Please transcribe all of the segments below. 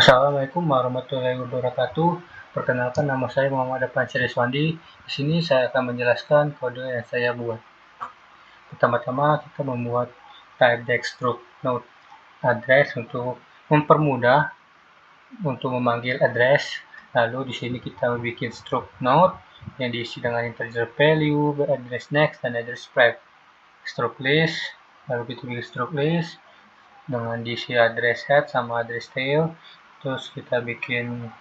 Assalamualaikum warahmatullahi wabarakatuh. Perkenalkan, nama saya Muhammad Afan Syahriswandi. Di sini saya akan menjelaskan kode yang saya buat. Pertama-tama kita membuat type dexstruct node address untuk mempermudah untuk memanggil address. Lalu di sini kita bikin struct node yang diisi dengan integer value, address next, dan address prep. Struct list, lalu kita bikin struct list dengan diisi address head sama address tail. Terus kita bikin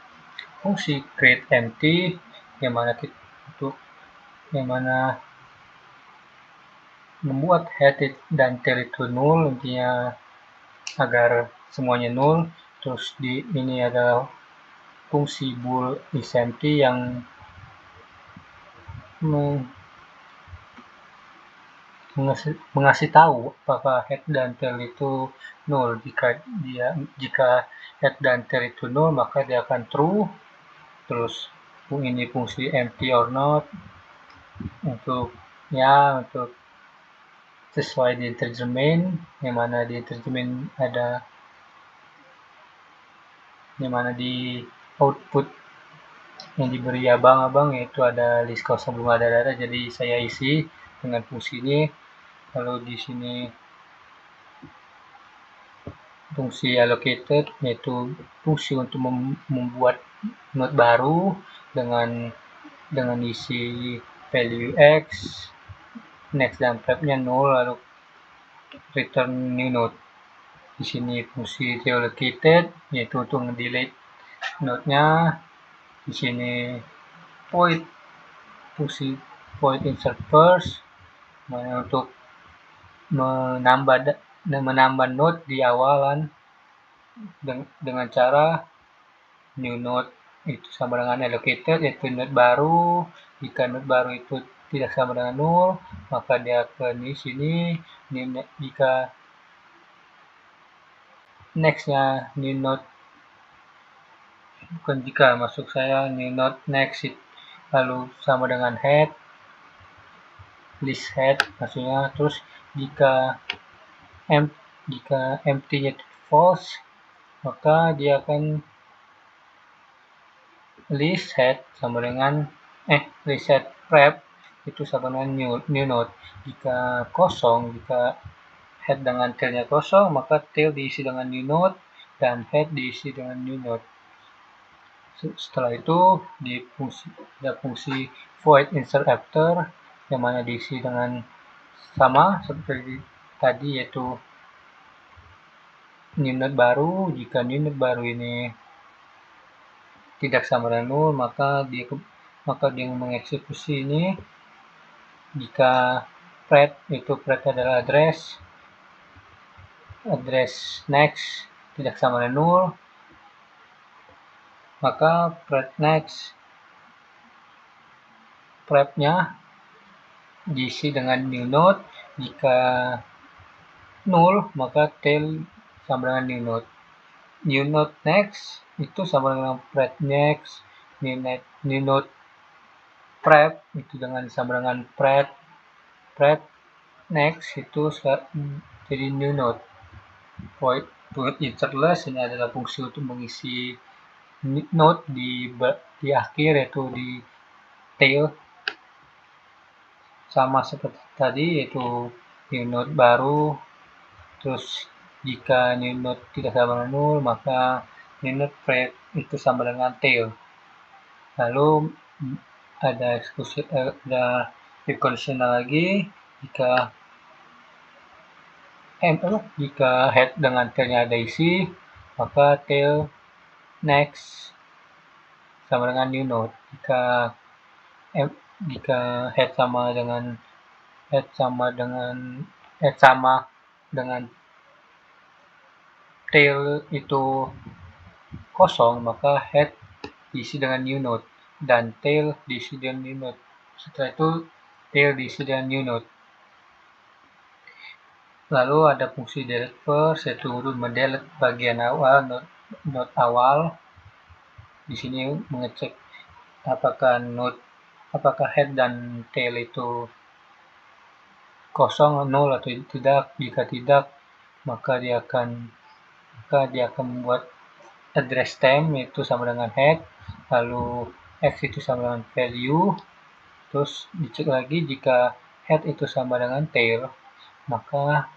fungsi create empty yang mana membuat head dan tail itu null, intinya agar semuanya null. Terus di ini ada fungsi bool is empty yang mengasih tahu apakah head dan tail itu null. Jika head dan tail itu null, maka dia akan true. Terus ini fungsi empty or not untuk sesuai di integer main, yang mana di integer main ada yang mana di output yang diberi abang-abang, yaitu ada list kosong belum ada data, jadi saya isi dengan fungsi ini. Lalu di sini fungsi allocated, yaitu fungsi untuk membuat node baru dengan isi value x, next dan prep-nya null, lalu return new node. Di sini fungsi deallocated, yaitu untuk delete node-nya. Di sini void, fungsi void insert first, mana untuk menambah node di awalan dengan cara new node itu sama dengan allocated, yaitu node baru. Jika node baru itu tidak sama dengan null, maka dia akan di sini. Jika next-nya new node, bukan jika, maksud saya new node next lalu sama dengan head, list head maksudnya. Terus jika empty-nya false, maka dia akan list head sama dengan list head prep itu sama dengan new node. Jika kosong, jika head dengan tailnya kosong, maka tail diisi dengan new node dan head diisi dengan new node. Setelah itu ada fungsi void insert after, yang mana diisi dengan sama seperti tadi, yaitu new node baru. Jika new node baru ini tidak sama dengan null, maka dia mengeksekusi ini. Jika pred adalah address next tidak sama dengan null, maka pred next prep-nya diisi dengan new node. Jika null, maka tail sama dengan new node. New node next itu sama dengan pred next. New node prep itu sama dengan pred next itu jadi new node. Void insertless ini adalah fungsi untuk mengisi node di akhir, yaitu di tail, sama seperti tadi, yaitu new node baru. Terus jika new node tidak sama dengan null, maka new node prep itu sama dengan tail. Lalu ada if conditional lagi. Jika head dengan tailnya ada isi, maka tail next sama dengan new node. Jika head sama dengan tail itu kosong, maka head diisi dengan new node dan tail diisi dengan new node. Setelah itu tail diisi dengan new node. Lalu ada fungsi delete first, yaitu untuk mendelete bagian awal node awal. Di sini mengecek apakah head dan tail itu kosong, null atau tidak. Jika tidak, maka dia akan membuat address temp itu sama dengan head, lalu x itu sama dengan value, terus dicek lagi jika head itu sama dengan tail, maka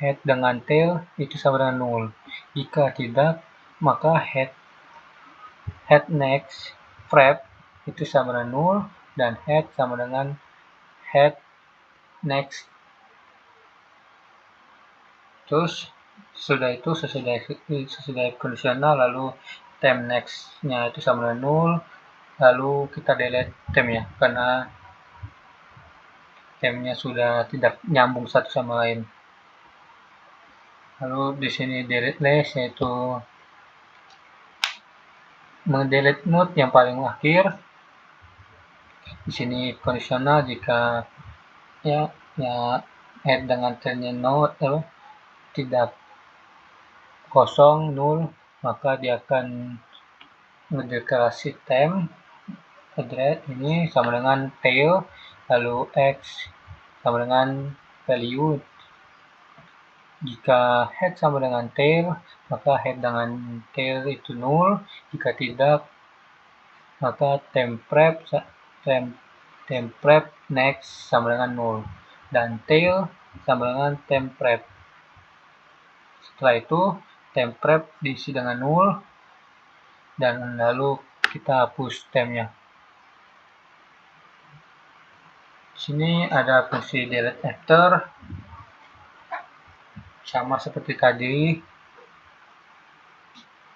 head dengan tail itu sama dengan null. Jika tidak, maka head next prep itu sama dengan null dan head sama dengan head next. Terus sesudah kondisional, lalu temp next-nya itu sama dengan null, lalu kita delete temp-nya karena temp-nya sudah tidak nyambung satu sama lain. Lalu di sini delete list, yaitu mendelete node yang paling akhir. Di sini kondisional jika ya head dengan tailnya node tidak kosong null, maka dia akan mendeklarasi temp address ini sama dengan tail, lalu x sama dengan value. Jika head sama dengan tail, maka head dengan tail itu null. Jika tidak, maka temp prep next sama dengan null dan tail sama dengan temp prep. Setelah itu temp prep diisi dengan null dan lalu kita hapus tempnya. Di sini ada fungsi delete after, sama seperti tadi.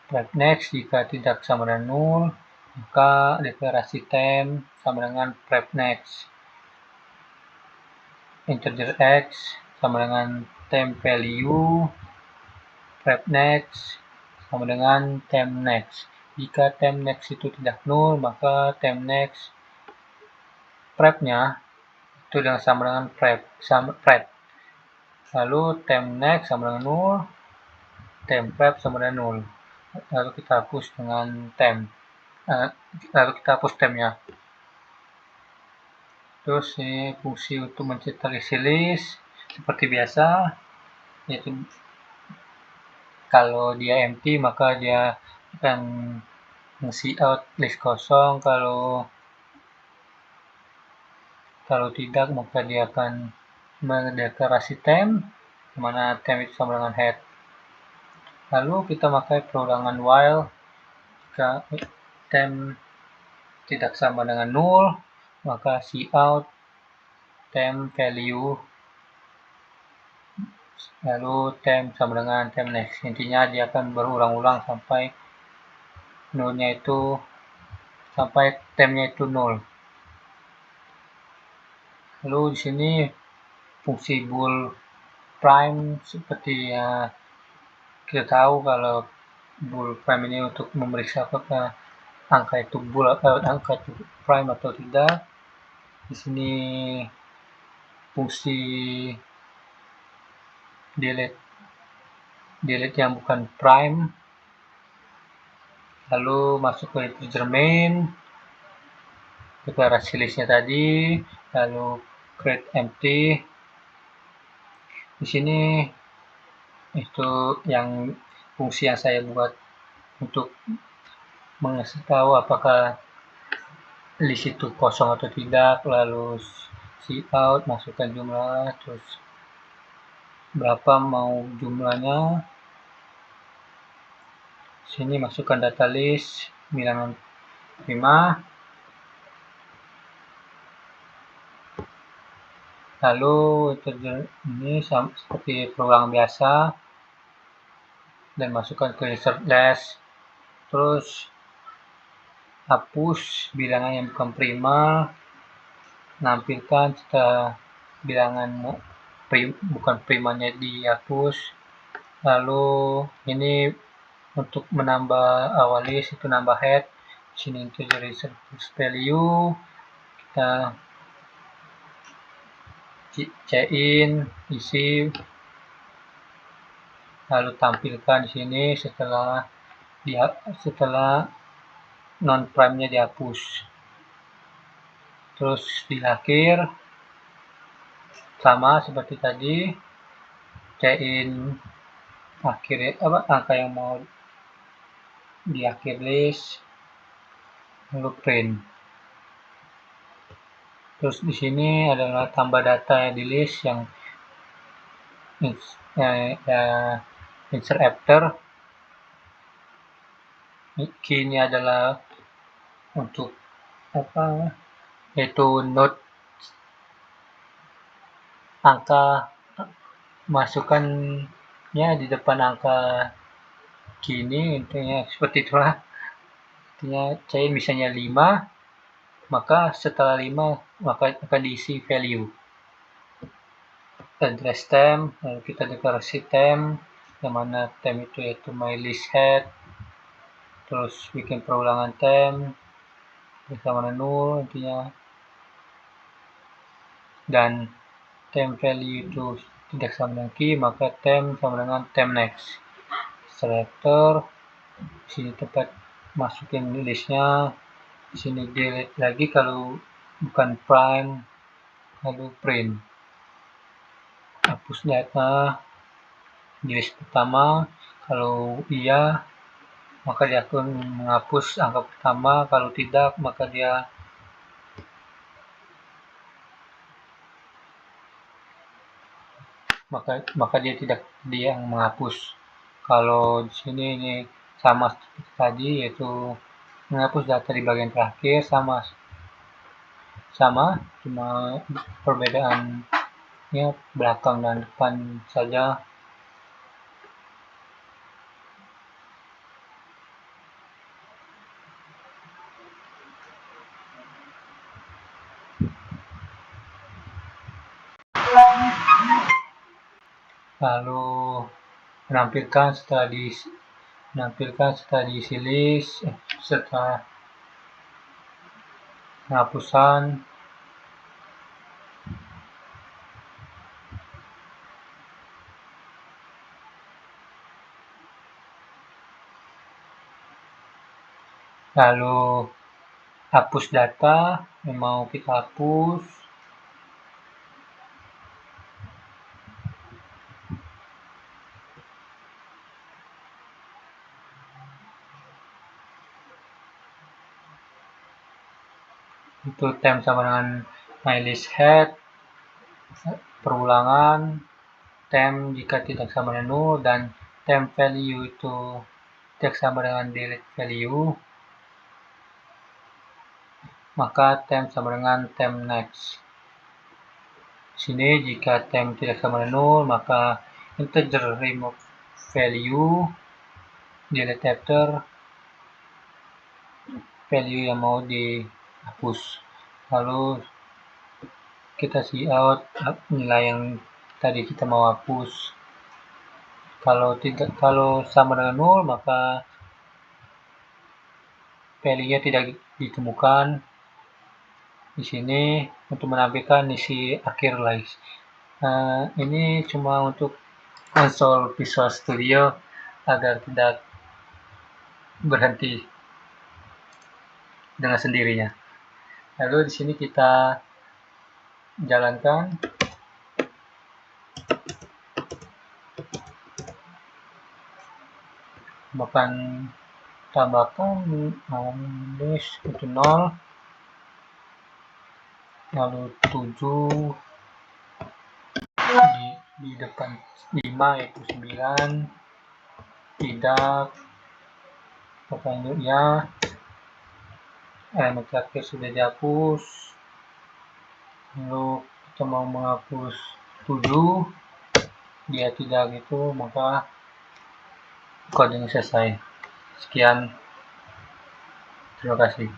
Prep next jika tidak sama dengan null, maka deklarasi temp sama dengan prep next. Integer x sama dengan temp value, prep next sama dengan temp next. Jika temp next itu tidak null, maka temp next prep-nya itu sama dengan prep. Lalu temp next sama dengan null, temp prep sama dengan null. Lalu kita hapus dengan temp. Lalu kita hapus tempnya. Terus ini fungsi untuk mencetak isi list seperti biasa, yaitu kalau dia empty maka dia akan mengisi out list kosong, kalau tidak maka dia akan mendeklarasi temp, dimana temp itu sama dengan head. Lalu kita pakai perulangan while. Jika temp tidak sama dengan null, maka cout temp value, lalu temp sama dengan temp next. Intinya dia akan berulang-ulang sampai nullnya itu, sampai tempnya itu null. Lalu di sini fungsi bool prime, seperti kita tahu kalau bool prime ini untuk memeriksa apakah angka itu bool atau angka itu prime atau tidak. Di sini fungsi delete yang bukan prime, lalu masuk ke integer main, deklarasi listnya tadi, lalu create empty. Di sini itu yang fungsi yang saya buat untuk mengasih tahu apakah list itu kosong atau tidak, lalu cout, masukkan jumlah, terus berapa mau jumlahnya. Sini masukkan data list 905, lalu ini seperti perulang biasa, dan masukkan ke insert list. Terus hapus bilangan yang bukan prima, nampilkan setelah bilangan bukan primanya dihapus. Lalu ini untuk menambah awal list itu nambah head. Sini integer value, kita in isi, lalu tampilkan di sini setelah non prime-nya dihapus. Terus di akhir sama seperti tadi, in akhir angka yang mau di akhir list, lalu print. Terus di sini adalah tambah data di list yang insert after. Key ini adalah untuk yaitu note angka, masukkannya di depan angka key ini, intinya seperti itulah. Artinya saya misalnya 5, maka setelah 5 maka akan diisi value. Address temp, lalu kita deklarasi temp, yang mana temp itu yaitu my list head. Terus bikin perulangan temp sama dengan null intinya, dan temp value itu tidak sama dengan key, maka temp sama dengan temp next. Selector, sini tempat masukin listnya, sini delete lagi kalau bukan prime, lalu print. Hapus data di list pertama, kalau iya maka dia akan menghapus angka pertama, kalau tidak maka dia tidak menghapus. Kalau di sini ini sama seperti tadi, yaitu menghapus data di bagian terakhir, sama cuma perbedaannya belakang dan depan saja. Lalu menampilkan setelah diisi list, setelah penghapusan. Lalu hapus data yang mau kita hapus. Itu temp sama dengan my list head, perulangan, temp jika tidak sama dengan null, dan temp value itu tidak sama dengan delete value, maka temp sama dengan temp next. Sini jika temp tidak sama dengan null, maka integer remove value, delete after value yang mau dihapus. Lalu kita see out nilai yang tadi kita mau hapus. Kalau sama dengan null, maka value-nya tidak ditemukan. Di sini untuk menampilkan isi akhir list. Ini cuma untuk konsol Visual Studio agar tidak berhenti dengan sendirinya. Lalu di sini kita jalankan. Tambahkan list itu 0, lalu 7 di depan 5 yaitu 9, tidak, selanjutnya elemen terakhir sudah dihapus. Lalu kita mau menghapus 7, dia tidak gitu, maka kodenya selesai. Sekian, terima kasih.